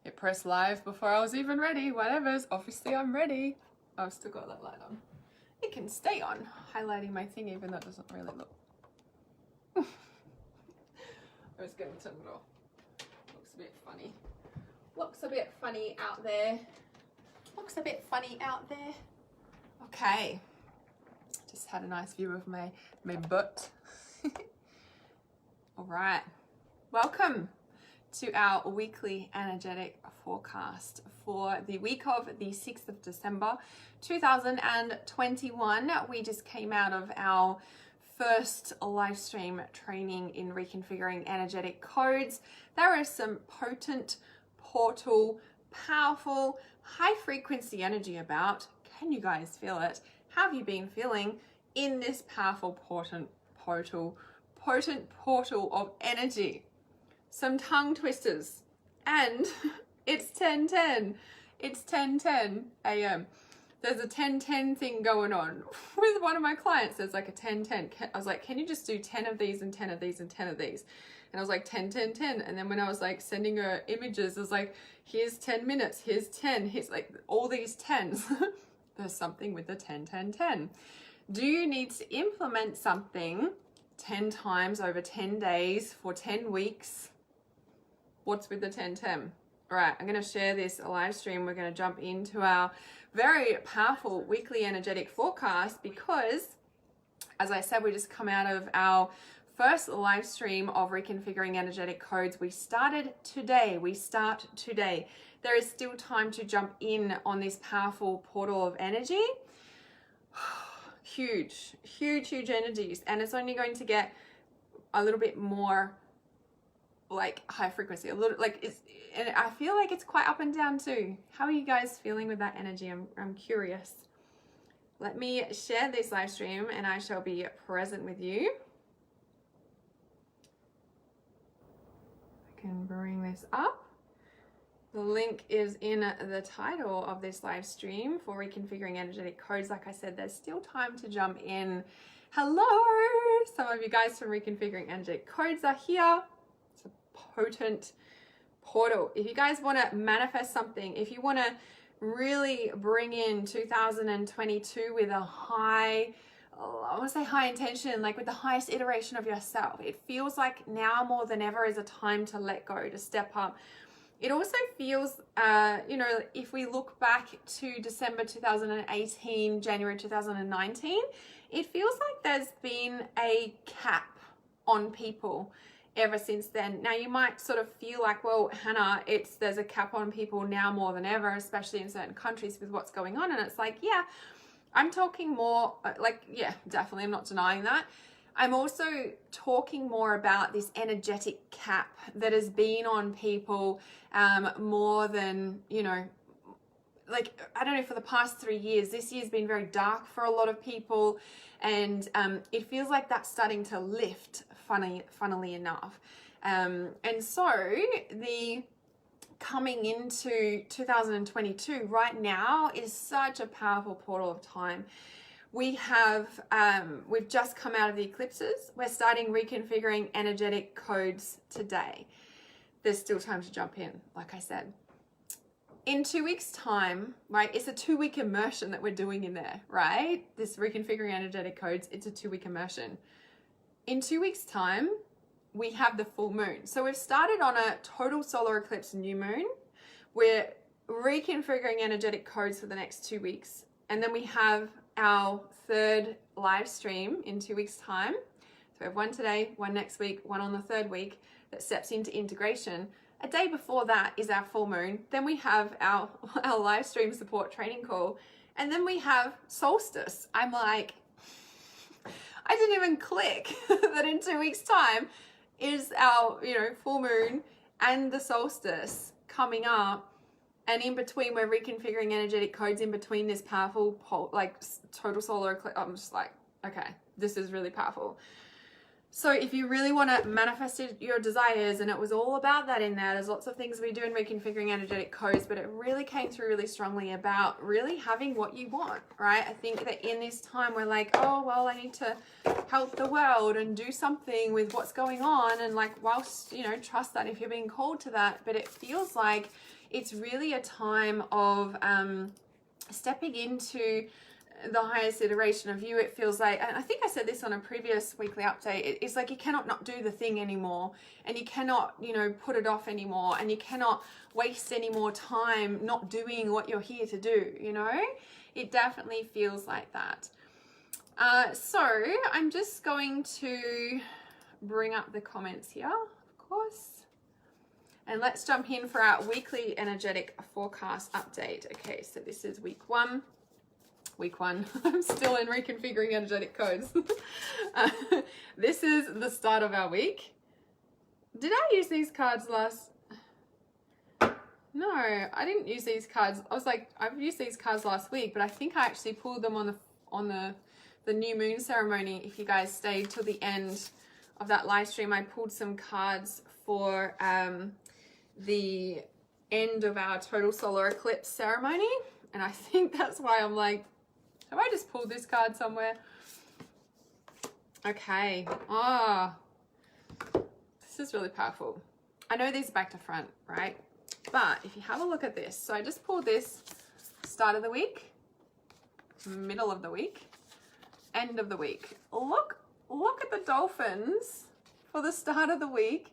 Hit press live before I was even ready. Whatever's, obviously I'm ready. I've still got that light on. It can stay on, highlighting my thing even though it doesn't really look. I was going to turn it off. Looks a bit funny. Looks a bit funny out there. Looks a bit funny out there. Okay. Just had a nice view of my butt. All right. Welcome to our weekly energetic forecast for the week of the 6th of December 2021. We just came out of our first live stream training in reconfiguring energetic codes. There is some potent, portal, powerful, high frequency energy about. Can you guys feel it? How have you been feeling in this powerful, potent portal of energy? Some tongue twisters, and it's 10:10. It's 10:10 a.m. There's a 10:10 thing going on with one of my clients. There's like a 10:10. I was like, can you just do 10 of these and 10 of these and 10 of these? And I was like 10, 10, 10. And then when I was like sending her images, I was like, here's 10 minutes, here's 10, here's like all these 10s. There's something with the 10, 10, 10. Do you need to implement something 10 times over 10 days for 10 weeks? What's with the 10, 10? All right, I'm going to share this live stream. We're going to jump into our very powerful weekly energetic forecast because, as I said, we just come out of our first live stream of reconfiguring energetic codes. We started today. We start today. There is still time to jump in on this powerful portal of energy. Huge, huge, huge energies. And it's only going to get a little bit more like high frequency, a little like it's, and I feel like it's quite up and down too. How are you guys feeling with that energy? I'm curious. Let me share this live stream and I shall be present with you. I can bring this up. The link is in the title of this live stream for reconfiguring energetic codes. Like I said, there's still time to jump in. Hello, some of you guys from reconfiguring energetic codes are here. It's a potent portal. If you guys want to manifest something, if you want to really bring in 2022 with a high, I want to say high intention, like with the highest iteration of yourself, it feels like now more than ever is a time to let go, to step up. It also feels, if we look back to December 2018, January 2019, it feels like there's been a cap on people ever since then. Now you might sort of feel like, well, Hannah, there's a cap on people now more than ever, especially in certain countries with what's going on. And it's like, yeah, I'm talking more yeah, definitely. I'm not denying that. I'm also talking more about this energetic cap that has been on people more than, like, I don't know, for the past 3 years. This year's been very dark for a lot of people, and it feels like that's starting to lift, funnily enough. And so the coming into 2022 right now is such a powerful portal of time. We've just come out of the eclipses. We're starting reconfiguring energetic codes today. There's still time to jump in, like I said. In 2 weeks' time, right, it's a 2-week immersion that we're doing in there, right? This reconfiguring energetic codes, it's a 2-week immersion. In 2 weeks' time, we have the full moon. So we've started on a total solar eclipse new moon. We're reconfiguring energetic codes for the next 2 weeks. And then we have our third live stream in 2 weeks' time. So we have one today, one next week, one on the third week that steps into integration. A day before that is our full moon. Then we have our live stream support training call. And then we have solstice. I'm like, I didn't even click that in 2 weeks' time is our, full moon and the solstice coming up. And in between, we're reconfiguring energetic codes in between this powerful, total solar eclipse. I'm just like, okay, this is really powerful. So if you really want to manifest your desires, and it was all about that in there, there's lots of things we do in reconfiguring energetic codes, but it really came through really strongly about really having what you want, right? I think that in this time we're like, oh, well, I need to help the world and do something with what's going on. And like, whilst, you know, trust that if you're being called to that, but it feels like it's really a time of stepping into the highest iteration of you. It feels like, and I think I said this on a previous weekly update, it's like you cannot not do the thing anymore, and you cannot, you know, put it off anymore, and you cannot waste any more time not doing what you're here to do, you know? It definitely feels like that. So I'm just going to bring up the comments here, of course. And let's jump in for our weekly energetic forecast update. Okay, so this is week one. I'm still in reconfiguring energetic codes. This is the start of our week. Did I use these cards last? No, I didn't use these cards. I was like, I've used these cards last week, but I think I actually pulled them on the new moon ceremony. If you guys stayed till the end of that live stream, I pulled some cards for the end of our total solar eclipse ceremony, and I think that's why I'm like, have I just pulled this card somewhere? Okay. Oh, this is really powerful. I know these are back to front, right? But if you have a look at this, so I just pulled this start of the week, middle of the week, end of the week. Look at the dolphins for the start of the week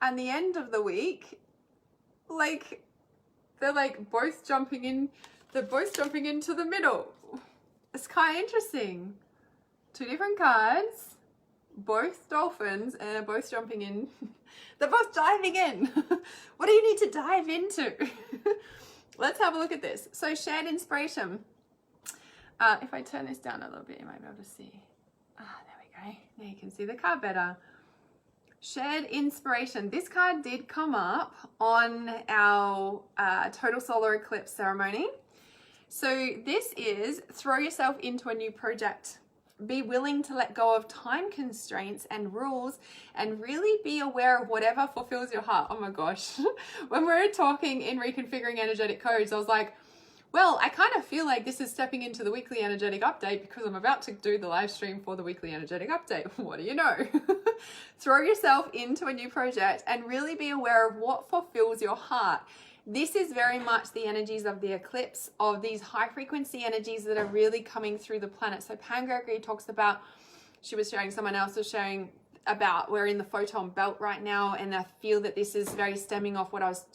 and the end of the week. Like, they're like both jumping in, they're both jumping into the middle. It's kind of interesting. Two different cards, both dolphins, and they're both jumping in. They're both diving in. What do you need to dive into? Let's have a look at this. So shared inspiration. If I turn this down a little bit, you might be able to see. There we go. Now you can see the card better. Shared inspiration. This card did come up on our total solar eclipse ceremony. So this is throw yourself into a new project. Be willing to let go of time constraints and rules, and really be aware of whatever fulfills your heart. Oh my gosh. When we were talking in reconfiguring energetic codes, I was like, well, I kind of feel like this is stepping into the weekly energetic update because I'm about to do the live stream for the weekly energetic update. What do you know? Throw yourself into a new project and really be aware of what fulfills your heart. This is very much the energies of the eclipse, of these high frequency energies that are really coming through the planet. So Pam Gregory talks about, she was sharing, someone else was sharing about, we're in the photon belt right now, and I feel that this is very stemming off what I was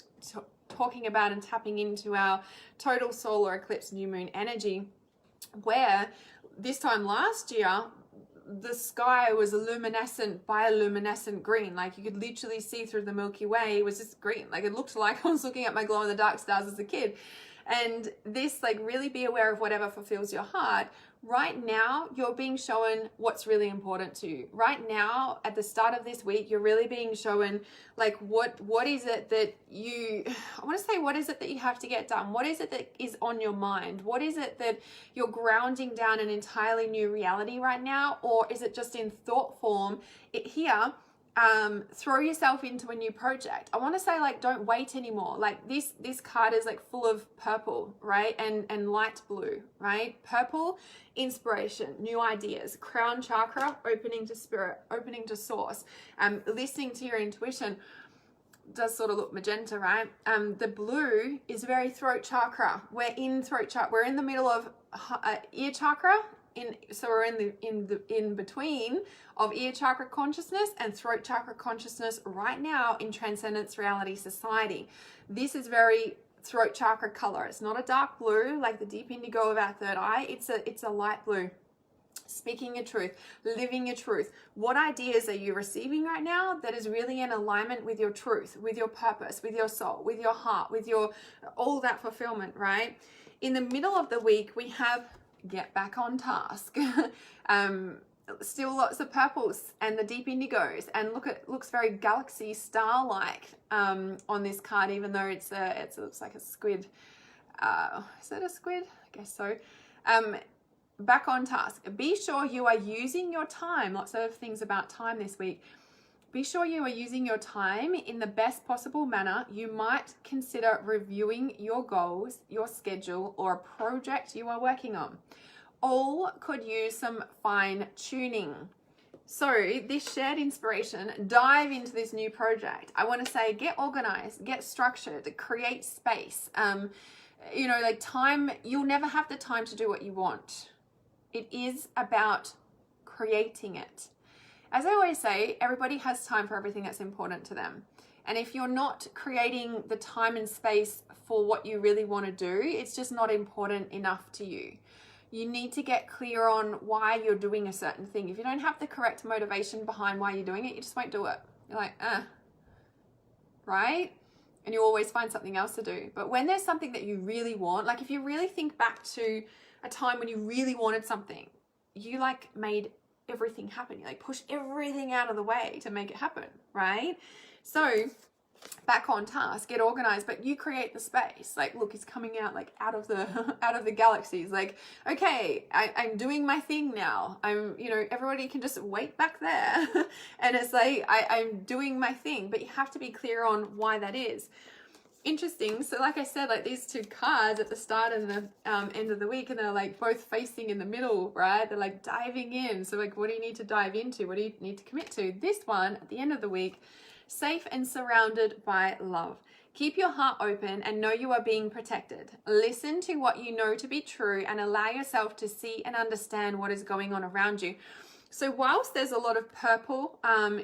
talking about and tapping into our total solar eclipse new moon energy, where this time last year, the sky was luminescent, bioluminescent green. Like you could literally see through the Milky Way. It was just green. Like it looked like I was looking at my glow in the dark stars as a kid. And this, like, really be aware of whatever fulfills your heart. Right now, you're being shown what's really important to you. Right now, at the start of this week, you're really being shown, like, what is it that you, I want to say, what is it that you have to get done? What is it that is on your mind? What is it that you're grounding down an entirely new reality right now? Or is it just in thought form? Throw yourself into a new project. I want to say, like, don't wait anymore. Like this card is like full of purple, right? And light blue, right? Purple, inspiration, new ideas, crown chakra, opening to spirit, opening to source, listening to your intuition. Does sort of look magenta, right? The blue is very throat chakra. We're in throat chakra. We're in the middle of ear chakra. So we're in between of ear chakra consciousness and throat chakra consciousness right now in Transcendence Reality Society. This is very throat chakra color. It's not a dark blue like the deep indigo of our third eye. It's a light blue. Speaking your truth, living your truth. What ideas are you receiving right now that is really in alignment with your truth, with your purpose, with your soul, with your heart, with your all that fulfillment, right? In the middle of the week, we have get back on task. Still lots of purples and the deep indigos, and looks very galaxy star like on this card, even though it looks like a squid. Is that a squid? I guess so. back on task. Be sure you are using your time. Lots of things about time this week. Be sure you are using your time in the best possible manner. You might consider reviewing your goals, your schedule, or a project you are working on. All could use some fine tuning. So this shared inspiration, dive into this new project. I want to say, get organized, get structured, create space. You know, like time, you'll never have the time to do what you want. It is about creating it. As I always say, everybody has time for everything that's important to them. And if you're not creating the time and space for what you really want to do, it's just not important enough to you. You need to get clear on why you're doing a certain thing. If you don't have the correct motivation behind why you're doing it, you just won't do it. You're like, right? And you always find something else to do. But when there's something that you really want, like if you really think back to a time when you really wanted something, you like made everything happen. You like push everything out of the way to make it happen, right? So back on task, get organized, but you create the space. Like, look, it's coming out like out of the galaxies. Like, okay, I'm doing my thing now. You know, everybody can just wait back there. And it's like, I'm doing my thing, but you have to be clear on why that is. Interesting. So like I said, like these two cards at the start and the end of the week, and they're like both facing in the middle, right? They're like diving in. So like, what do you need to dive into? What do you need to commit to? This one at the end of the week, safe and surrounded by love. Keep your heart open and know you are being protected. Listen to what you know to be true and allow yourself to see and understand what is going on around you. So whilst there's a lot of purple,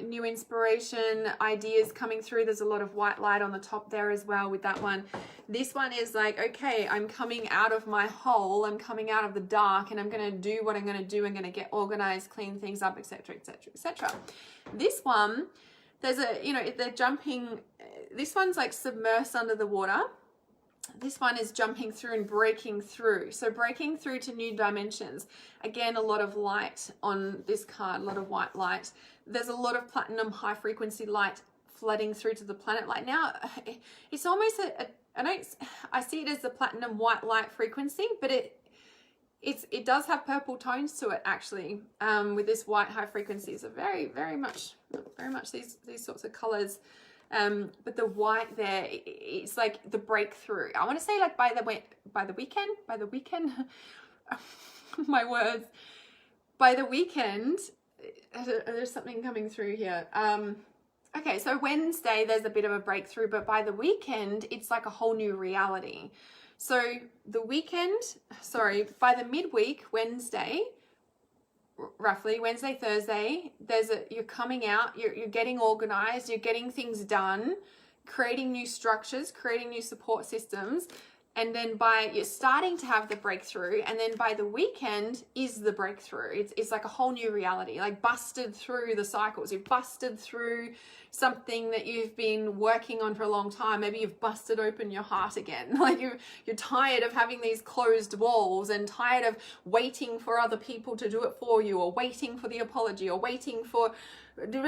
new inspiration, ideas coming through, there's a lot of white light on the top there as well with that one. This one is like, okay, I'm coming out of my hole, I'm coming out of the dark, and I'm going to do what I'm going to do. I'm going to get organized, clean things up, etc., etc., etc. This one, there's a, you know, they're jumping, this one's like submersed under the water. This one is jumping through and breaking through. So breaking through to new dimensions. Again, a lot of light on this card, a lot of white light. There's a lot of platinum high frequency light flooding through to the planet. Like now, it's almost I see it as the platinum white light frequency, but it does have purple tones to it actually, with this white high frequency. So very much these sorts of colors. But the white there, it's like the breakthrough. I want to say like by the weekend, my words, by the weekend, there's something coming through here. Okay, so Wednesday, there's a bit of a breakthrough, but by the weekend, it's like a whole new reality. So the weekend, by the midweek, Wednesday, roughly Wednesday, Thursday, you're coming out, you're getting organized, you're getting things done, creating new structures, creating new support systems, and then you're starting to have the breakthrough, and then by the weekend is the breakthrough. It's like a whole new reality, like busted through the cycles. You've busted through something that you've been working on for a long time. Maybe you've busted open your heart again. Like you're tired of having these closed walls and tired of waiting for other people to do it for you, or waiting for the apology, or waiting for, you're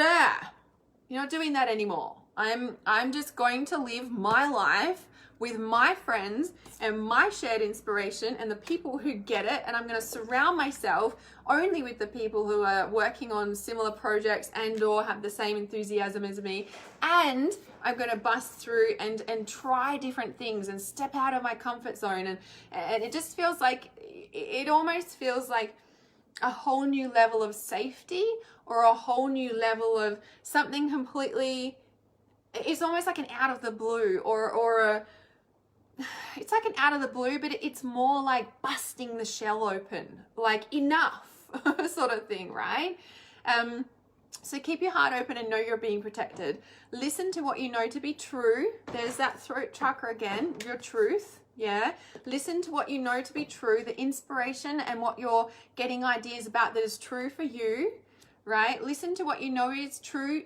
not doing that anymore. I'm just going to live my life with my friends and my shared inspiration and the people who get it. And I'm going to surround myself only with the people who are working on similar projects and or have the same enthusiasm as me. And I'm going to bust through and try different things and step out of my comfort zone. And it just feels like, it almost feels like a whole new level of safety, or a whole new level of something completely, it's almost like an out of the blue, it's like an out of the blue, but it's more like busting the shell open, like enough sort of thing, right? So keep your heart open and know you're being protected. Listen to what you know to be true. There's that throat chakra again, your truth. Yeah. Listen to what you know to be true, the inspiration and what you're getting ideas about that is true for you, right? Listen to what you know is true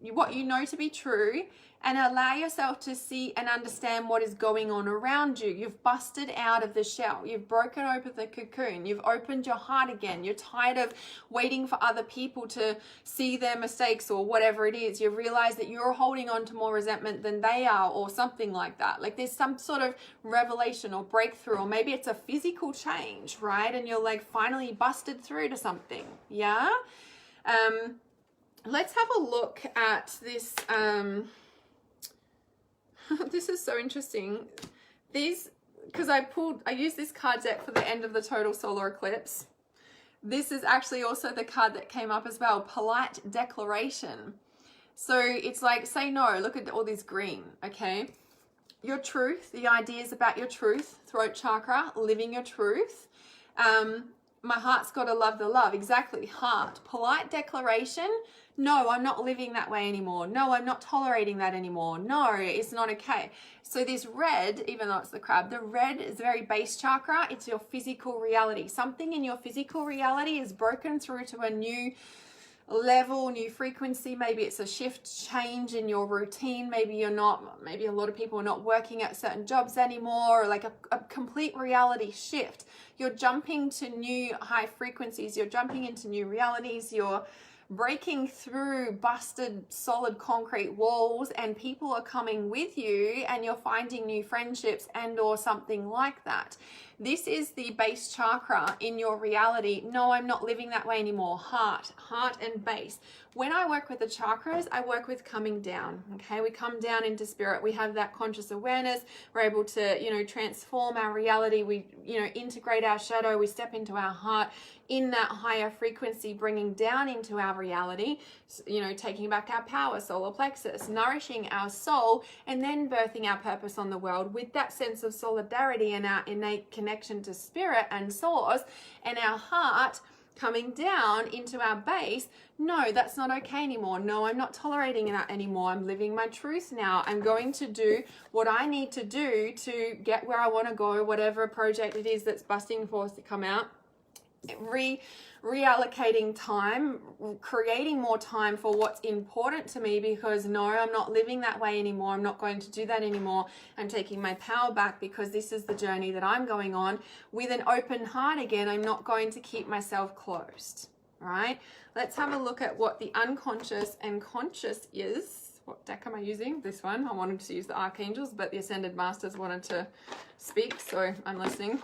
what you know to be true, and allow yourself to see and understand what is going on around you. You've busted out of the shell. You've broken open the cocoon. You've opened your heart again. You're tired of waiting for other people to see their mistakes or whatever it is. You realize that you're holding on to more resentment than they are, or something like that. Like there's some sort of revelation or breakthrough, or maybe it's a physical change, right? And you're like finally busted through to something. Yeah. Let's have a look at this. This is so interesting. Because I used this card deck for the end of the total solar eclipse. This is actually also the card that came up as well, polite declaration. So it's like, say no, look at all this green, okay? Your truth, the ideas about your truth, throat chakra, living your truth. My heart's got to love the love, exactly, heart. Polite declaration. No, I'm not living that way anymore. No, I'm not tolerating that anymore. No, it's not okay. So this red, even though it's the crab, the red is very base chakra. It's your physical reality. Something in your physical reality is broken through to a new level, new frequency. Maybe it's a shift, change in your routine. Maybe a lot of people are not working at certain jobs anymore, or like a complete reality shift. You're jumping to new high frequencies. You're jumping into new realities. You're breaking through busted solid concrete walls, and people are coming with you, and you're finding new friendships and or something like that. This is the base chakra in your reality. No, I'm not living that way anymore. Heart and base. When I work with the chakras, I work with coming down. Okay, we come down into spirit. We have that conscious awareness. We're able to, transform our reality. We, integrate our shadow. We step into our heart in that higher frequency, bringing down into our reality, taking back our power, solar plexus, nourishing our soul, and then birthing our purpose on the world with that sense of solidarity and our innate connection to spirit and source, and our heart coming down into our base. No, that's not okay anymore. No, I'm not tolerating that anymore. I'm living my truth now. I'm going to do what I need to do to get where I want to go, whatever project it is that's busting forth to come out. Reallocating time, creating more time for what's important to me, because no, I'm not living that way anymore. I'm not going to do that anymore. I'm taking my power back because this is the journey that I'm going on with an open heart again. I'm not going to keep myself closed, right? Let's have a look at what the unconscious and conscious is. What deck am I using? This one. I wanted to use the Archangels, but the Ascended Masters wanted to speak, so I'm listening.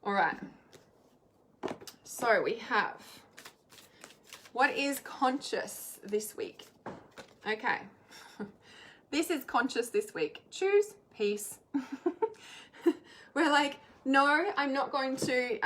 All right. So we have, what is conscious this week? Okay. This is conscious this week. Choose peace. We're like, no, I'm not going to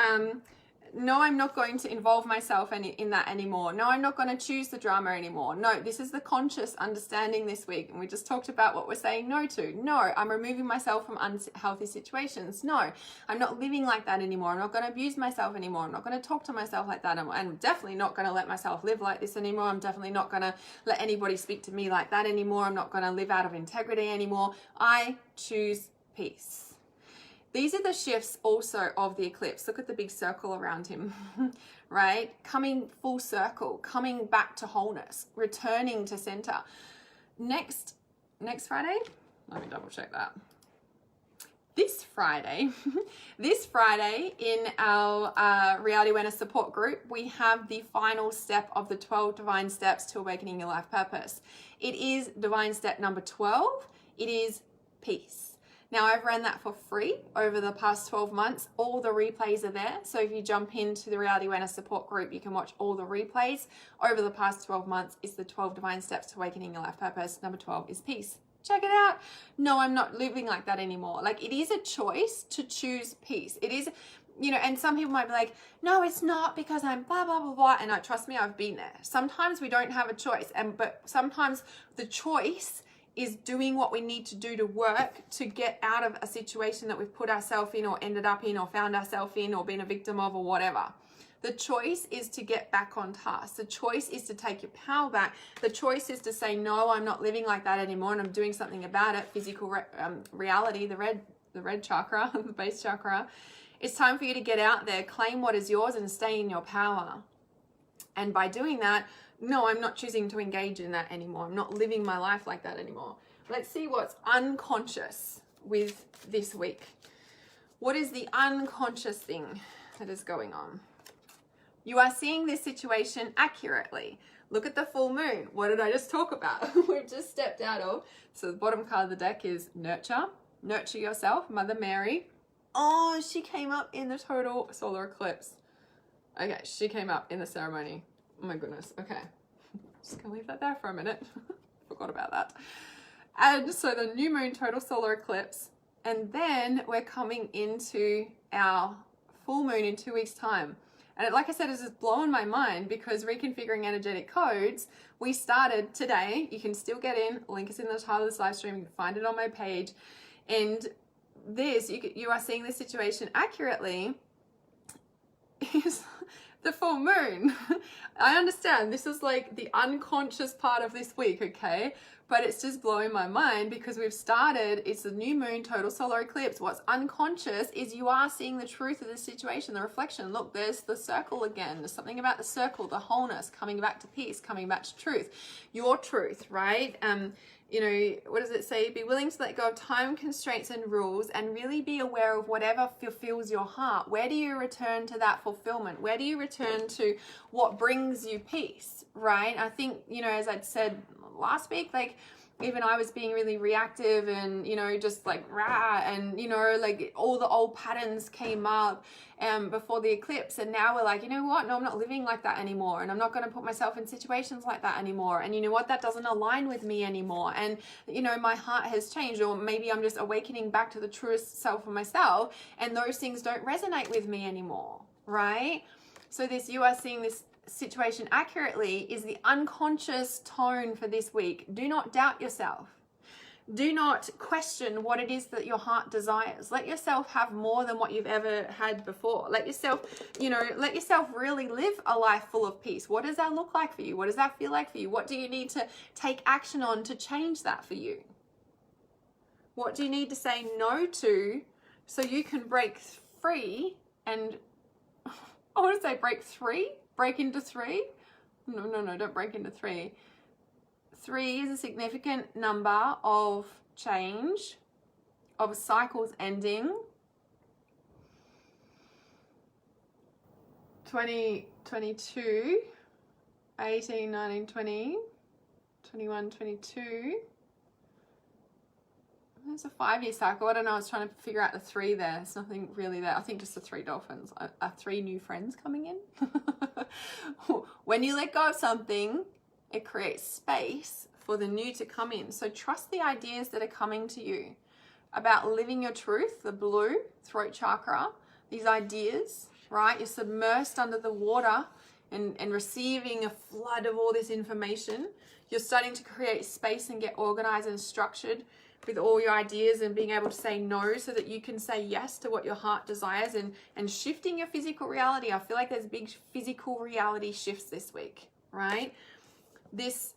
involve myself in that anymore. No, I'm not going to choose the drama anymore. No, this is the conscious understanding this week. And we just talked about what we're saying no to. No, I'm removing myself from unhealthy situations. No, I'm not living like that anymore. I'm not going to abuse myself anymore. I'm not going to talk to myself like that. I'm definitely not going to let myself live like this anymore. I'm definitely not going to let anybody speak to me like that anymore. I'm not going to live out of integrity anymore. I choose peace. These are the shifts also of the eclipse. Look at the big circle around him, right? Coming full circle, coming back to wholeness, returning to center. Next Friday, let me double check that. This Friday in our Reality Awareness support group, we have the final step of the 12 divine steps to awakening your life purpose. It is divine step number 12. It is peace. Now, I've ran that for free over the past 12 months. All the replays are there. So if you jump into the Reality Awareness support group, you can watch all the replays over the past 12 months. It's the 12 divine steps to awakening your life purpose. Number 12 is peace. Check it out. No, I'm not living like that anymore. Like, it is a choice to choose peace. It is, and some people might be like, no, it's not, because I'm blah, blah, blah, blah. And trust me, I've been there. Sometimes we don't have a choice. But sometimes the choice is doing what we need to do to work to get out of a situation that we've put ourselves in or ended up in or found ourselves in or been a victim of or whatever. The choice is to get back on task. The choice is to take your power back. The choice is to say, no, I'm not living like that anymore, and I'm doing something about it. Physical reality, the red chakra, the base chakra. It's time for you to get out there, claim what is yours, and stay in your power. And by doing that, no, I'm not choosing to engage in that anymore. I'm not living my life like that anymore. Let's see what's unconscious with this week. What is the unconscious thing that is going on? You are seeing this situation accurately. Look at the full moon. What did I just talk about? We've just stepped out of. So the bottom card of the deck is nurture. Nurture yourself, Mother Mary. Oh, she came up in the total solar eclipse. Okay, she came up in the ceremony. Oh my goodness. Okay. Just gonna leave that there for a minute. Forgot about that. And so the new moon, total solar eclipse. And then we're coming into our full moon in 2 weeks' time. And like I said, it's just blowing my mind because reconfiguring energetic codes, we started today. You can still get in. Link is in the title of this live stream. You can find it on my page. And this, you are seeing this situation accurately, is the full moon. I understand this is like the unconscious part of this week, okay? But it's just blowing my mind because we've started, it's a new moon, total solar eclipse. What's unconscious is you are seeing the truth of the situation, the reflection. Look, there's the circle again. There's something about the circle, the wholeness, coming back to peace, coming back to truth. Your truth, right? You know, what does it say? Be willing to let go of time constraints and rules and really be aware of whatever fulfills your heart. Where do you return to that fulfillment? Where do you return to what brings you peace, right? I think, you know, as I'd said last week, like even I was being really reactive and, you know, just like rah, and, you know, like all the old patterns came up before the eclipse, and now we're like, you know what, no, I'm not living like that anymore, and I'm not going to put myself in situations like that anymore, and you know what, that doesn't align with me anymore, and you know, my heart has changed, or maybe I'm just awakening back to the truest self of myself, and those things don't resonate with me anymore, right? So this, you are seeing this situation accurately, is the unconscious tone for this week. Do not doubt yourself. Do not question what it is that your heart desires. Let yourself have more than what you've ever had before. Let yourself, you know, let yourself really live a life full of peace. What does that look like for you? What does that feel like for you? What do you need to take action on to change that for you? What do you need to say no to so you can break free and, I want to say break into three? No, don't break into three. 3 is a significant number of change, of cycles ending. 22, 18, 19, 20, 21, 22. There's a 5-year cycle. I don't know. I was trying to figure out the 3 there. There's nothing really there. I think just the 3 dolphins. Are 3 new friends coming in? When you let go of something, it creates space for the new to come in. So trust the ideas that are coming to you about living your truth, the blue throat chakra, these ideas, right? You're submersed under the water and receiving a flood of all this information. You're starting to create space and get organized and structured with all your ideas and being able to say no so that you can say yes to what your heart desires, and shifting your physical reality. I feel like there's big physical reality shifts this week, right? This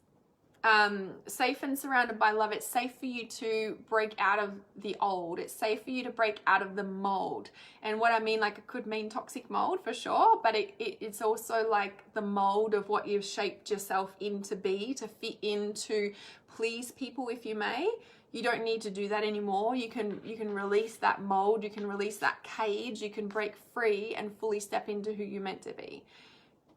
safe and surrounded by love. It's safe for you to break out of the old. It's safe for you to break out of the mold. And what I mean, like, it could mean toxic mold for sure, but it's also like the mold of what you've shaped yourself into be, to fit in, to please people if you may. You don't need to do that anymore. You can release that mold. You can release that cage. You can break free and fully step into who you're meant to be.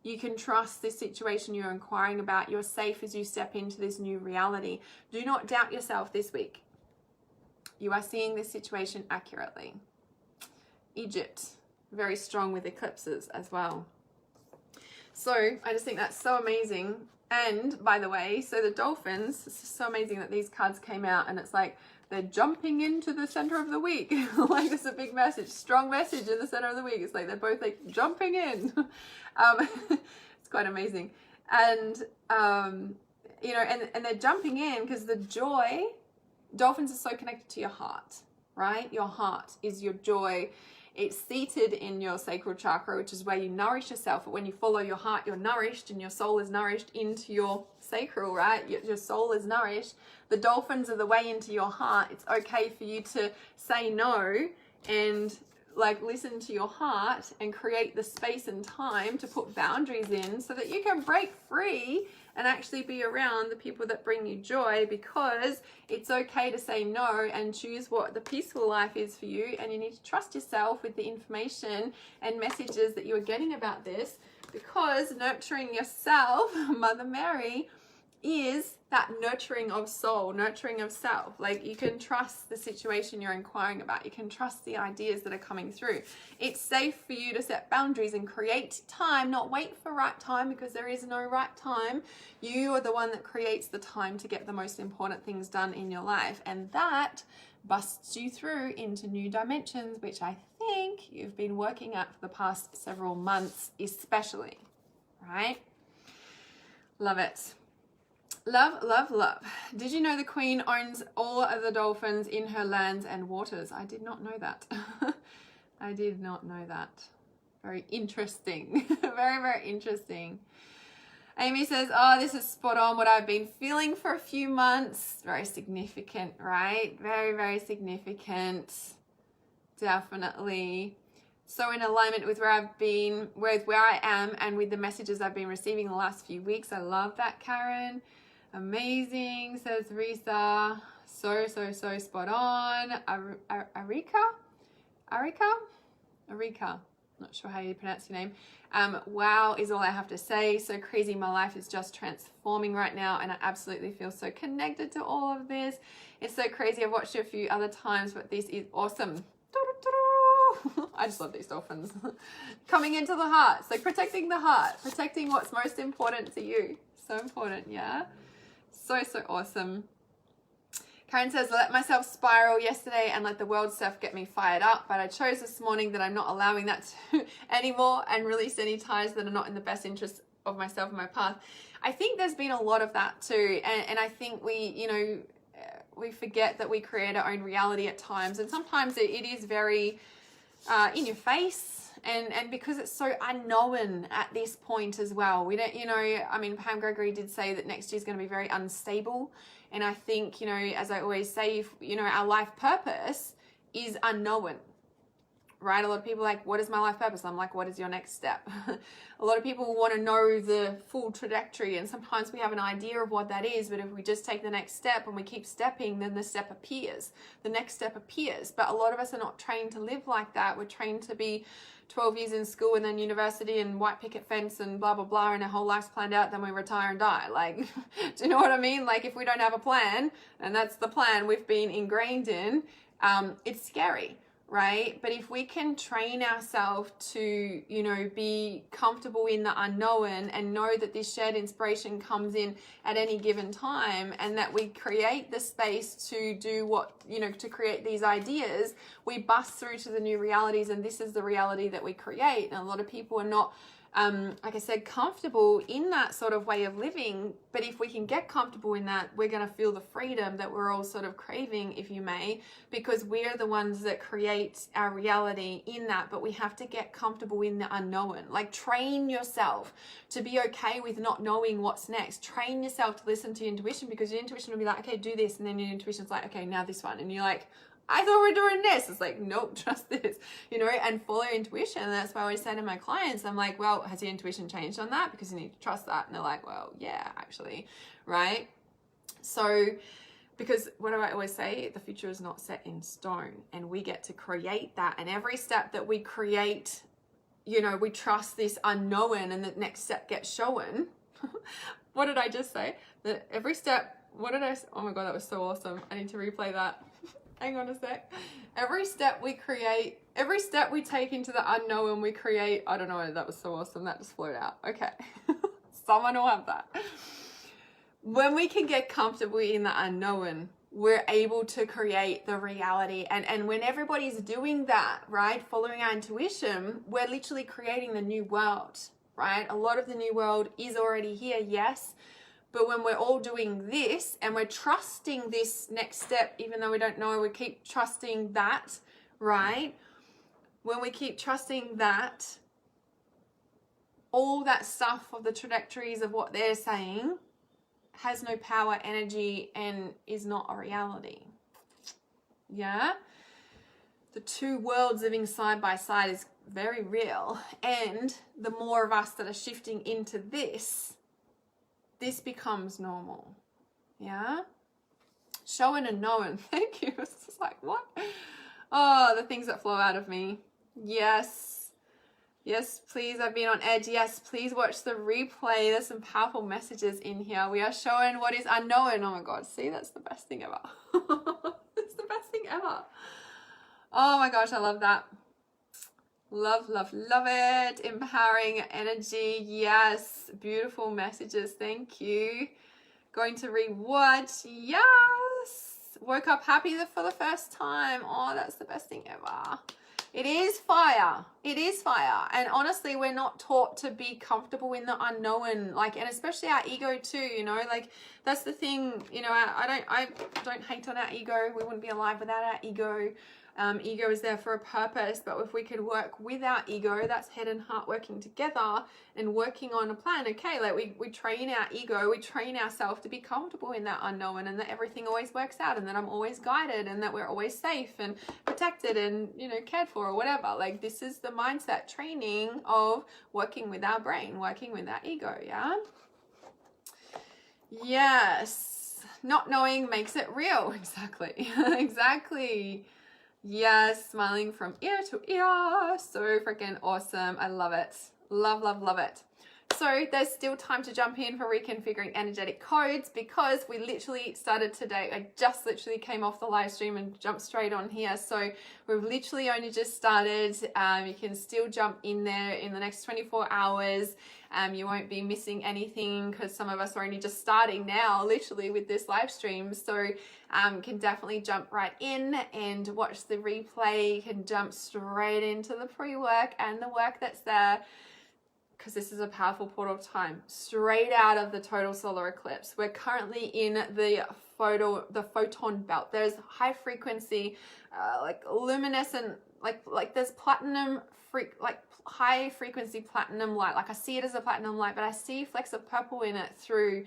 You can trust this situation you're inquiring about. You're safe as you step into this new reality. Do not doubt yourself this week. You are seeing this situation accurately. Egypt, very strong with eclipses as well. So I just think that's so amazing. And by the way, so the dolphins, it's just so amazing that these cards came out, and it's like they're jumping into the center of the week. Like, it's a big message, strong message in the center of the week. It's like they're both like jumping in. It's quite amazing. And, you know, and they're jumping in because the joy, dolphins are so connected to your heart, right? Your heart is your joy. It's seated in your sacral chakra, which is where you nourish yourself. But when you follow your heart, you're nourished, and your soul is nourished into your sacral, right? Your soul is nourished. The dolphins are the way into your heart. It's okay for you to say no and like listen to your heart and create the space and time to put boundaries in so that you can break free and actually be around the people that bring you joy, because it's okay to say no and choose what the peaceful life is for you. And you need to trust yourself with the information and messages that you are getting about this, because nurturing yourself, Mother Mary, is that nurturing of soul, nurturing of self. Like, you can trust the situation you're inquiring about. You can trust the ideas that are coming through. It's safe for you to set boundaries and create time, not wait for right time, because there is no right time. You are the one that creates the time to get the most important things done in your life. And that busts you through into new dimensions, which I think you've been working at for the past several months, especially, right? Love it. Love, love, love. Did you know the Queen owns all of the dolphins in her lands and waters? I did not know that. I did not know that. Very interesting. Very, very interesting. Amy says, oh, this is spot on what I've been feeling for a few months. Very significant, right? Very, very significant. Definitely. So in alignment with where I've been, with where I am, and with the messages I've been receiving the last few weeks. I love that, Karen. Amazing, says Risa. So spot on. Arika. Not sure how you pronounce your name. Wow is all I have to say. So crazy. My life is just transforming right now, and I absolutely feel so connected to all of this. It's so crazy. I've watched it a few other times, but this is awesome. I just love these dolphins. Coming into the heart. So protecting the heart, protecting what's most important to you. So important, yeah? So awesome. Karen says, I let myself spiral yesterday and let the world stuff get me fired up, but I chose this morning that I'm not allowing that to anymore and release any ties that are not in the best interest of myself and my path. I think there's been a lot of that too. And I think we forget that we create our own reality at times. And sometimes it is very in your face. And because it's so unknown at this point as well, we don't, I mean, Pam Gregory did say that next year is going to be very unstable. And I think, as I always say, our life purpose is unknown, right? A lot of people are like, what is my life purpose? I'm like, what is your next step? A lot of people want to know the full trajectory, and sometimes we have an idea of what that is, but if we just take the next step and we keep stepping, then the step appears. The next step appears. But a lot of us are not trained to live like that. We're trained to be 12 years in school and then university and white picket fence and blah, blah, blah, and our whole life's planned out, then we retire and die. Like, do you know what I mean? Like, if we don't have a plan, and that's the plan we've been ingrained in, it's scary, right? But if we can train ourselves to, be comfortable in the unknown and know that this shared inspiration comes in at any given time, and that we create the space to do what, to create these ideas, we bust through to the new realities, and this is the reality that we create. And a lot of people are not, like I said, comfortable in that sort of way of living. But if we can get comfortable in that, we're going to feel the freedom that we're all sort of craving, if you may, because we're the ones that create our reality in that. But we have to get comfortable in the unknown. Like, train yourself to be okay with not knowing what's next. Train yourself to listen to your intuition, because your intuition will be like, okay, do this. And then your intuition's like, okay, now this one. And you're like, I thought we were doing this. It's like, nope, trust this, and follow your intuition. And that's why I always say to my clients, I'm like, well, has your intuition changed on that? Because you need to trust that. And they're like, well, yeah, actually, right? So, because what do I always say? The future is not set in stone, and we get to create that. And every step that we create, we trust this unknown, and the next step gets shown. What did I just say? That every step, oh my God, that was so awesome. I need to replay that. Hang on a sec. Every step we create, every step we take into the unknown, we create, I don't know, that was so awesome. That just flowed out. Okay. Someone will have that. When we can get comfortable in the unknown, we're able to create the reality. And when everybody's doing that, right, following our intuition, we're literally creating the new world, right? A lot of the new world is already here, yes. But when we're all doing this and we're trusting this next step, even though we don't know, we keep trusting that, right? When we keep trusting that, all that stuff of the trajectories of what they're saying has no power, energy, and is not a reality. Yeah? the two worlds living side by side is very real. And the more of us that are shifting into this becomes normal. Yeah? Showing and knowing. Thank you. It's just like, what? Oh, the things that flow out of me. Yes. Yes, please. I've been on edge. Yes, please watch the replay. There's some powerful messages in here. We are showing what is unknown. Oh my God. See, that's the best thing ever. It's the best thing ever. Oh my gosh, I love that. Love, love, love it. Empowering energy. Yes. Beautiful messages. Thank you. Going to rewatch. Yes. Woke up happy for the first time. Oh, that's the best thing ever. It is fire. It is fire. And honestly, we're not taught to be comfortable in the unknown. Like, and especially our ego too, you know, like that's the thing, you know, I don't hate on our ego. We wouldn't be alive without our ego. Ego is there for a purpose, but if we could work with our ego, that's head and heart working together and working on a plan. Okay, like we train our ego, we train ourselves to be comfortable in that unknown, and that everything always works out, and that I'm always guided, and that we're always safe and protected and, you know, cared for or whatever. Like, this is the mindset training of working with our brain, working with our ego. Yeah. Yes. Not knowing makes it real. Exactly. Exactly. Yes, smiling from ear to ear. So freaking awesome. I love it. Love, love, love it. So there's still time to jump in for reconfiguring energetic codes, because we literally started today. I just literally came off the live stream and jumped straight on here. So we've literally only just started. You can still jump in there in the next 24 hours. You won't be missing anything, because some of us are only just starting now, literally, with this live stream. So can definitely jump right in and watch the replay. You can jump straight into the pre-work and the work that's there, because this is a powerful portal of time, straight out of the total solar eclipse. We're currently in the photon belt. There's high frequency, like luminescent, like there's platinum, high frequency platinum light. Like, I see it as a platinum light, but I see flecks of purple in it through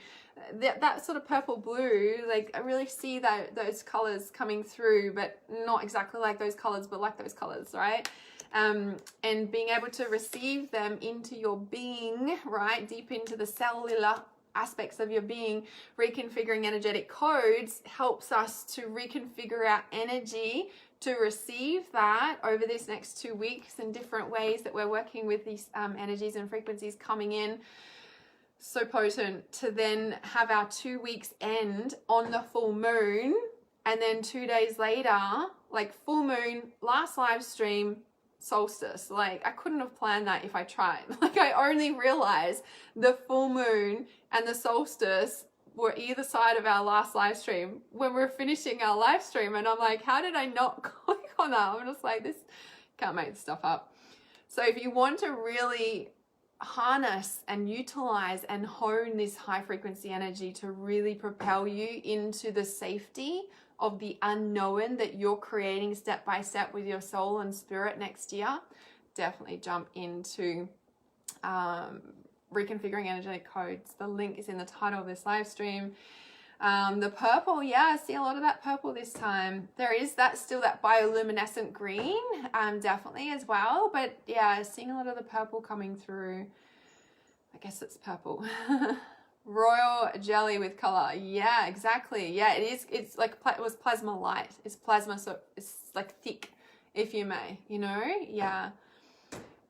that sort of purple blue. Like, I really see those colors coming through, but not exactly like those colors, but like those colors, right? And being able to receive them into your being, right, deep into the cellular aspects of your being. Reconfiguring energetic codes helps us to reconfigure our energy to receive that over this next 2 weeks in different ways that we're working with these energies and frequencies coming in. So potent to then have our 2 weeks end on the full moon, and then 2 days later, like full moon, last live stream, solstice. Like, I couldn't have planned that if I tried. Like, I only realized the full moon and the solstice were either side of our last live stream when we're finishing our live stream, and I'm like, how did I not click on that? I'm just like, this, can't make this stuff up. So if you want to really harness and utilize and hone this high frequency energy to really propel you into the safety of the unknown that you're creating step by step with your soul and spirit next year, definitely jump into reconfiguring energetic codes. The link is in the title of this live stream. The purple, yeah, I see a lot of that purple this time. There is still that bioluminescent green, definitely as well. But yeah, seeing a lot of the purple coming through. I guess it's purple. Royal jelly with color. Yeah, exactly. Yeah, it is. It's like, it was plasma light. It's plasma, so it's like thick, if you may, you know? Yeah.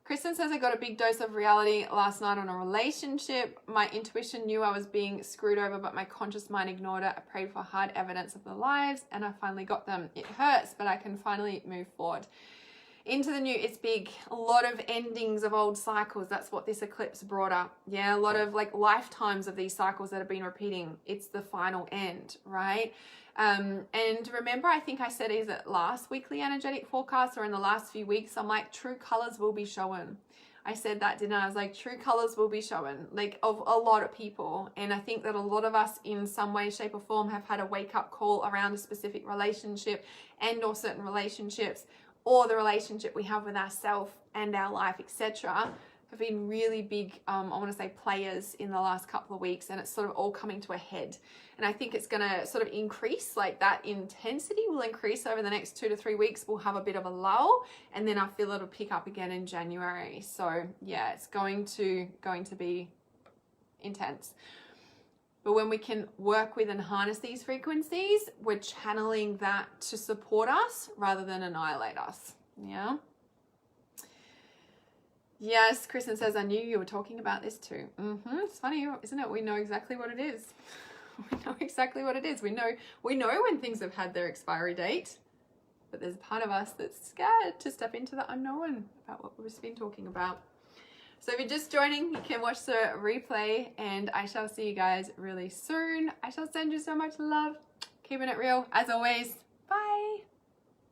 Kristen says, I got a big dose of reality last night on a relationship. My intuition knew I was being screwed over, but my conscious mind ignored it. I prayed for hard evidence of the lives, and I finally got them. It hurts, but I can finally move forward. Into the new, it's big. A lot of endings of old cycles. That's what this eclipse brought up. Yeah, a lot of like lifetimes of these cycles that have been repeating. It's the final end, right? And remember, I think I said, is it last weekly energetic forecast or in the last few weeks? I'm like, true colors will be shown. I said that, didn't I? I was like, true colors will be shown, like, of a lot of people. And I think that a lot of us in some way, shape or form have had a wake up call around a specific relationship and or certain relationships, or the relationship we have with ourselves and our life, etc., have been really big, I want to say players in the last couple of weeks, and it's sort of all coming to a head. And I think it's going to sort of increase, like that intensity will increase over the next 2 to 3 weeks. We'll have a bit of a lull, and then I feel it'll pick up again in January. So yeah, it's going to be intense. But when we can work with and harness these frequencies, we're channeling that to support us rather than annihilate us. Yeah. Yes, Kristen says, I knew you were talking about this too. It's funny, isn't it? We know exactly what it is. We know exactly what it is. We know when things have had their expiry date, but there's a part of us that's scared to step into the unknown about what we've been talking about. So if you're just joining, you can watch the replay, and I shall see you guys really soon. I shall send you so much love. Keeping it real, as always.